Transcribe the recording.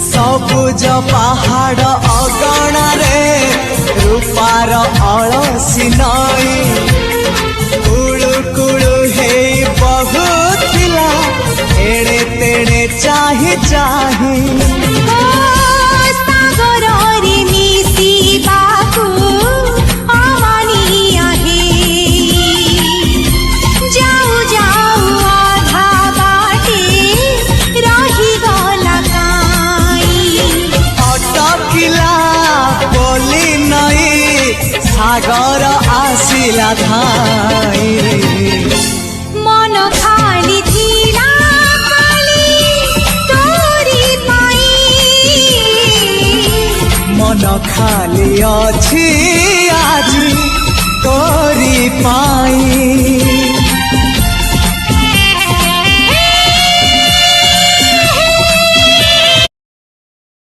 सबुज पहाड़ अगणारे रूपार अलसी नई कुळु कुळु हे बहुथिला एड़े तेड़े चाही चाही सागर आसिला धाई मन खाली थिला खाली तोरी पाई मन खाली अछि आज तोरी पाई।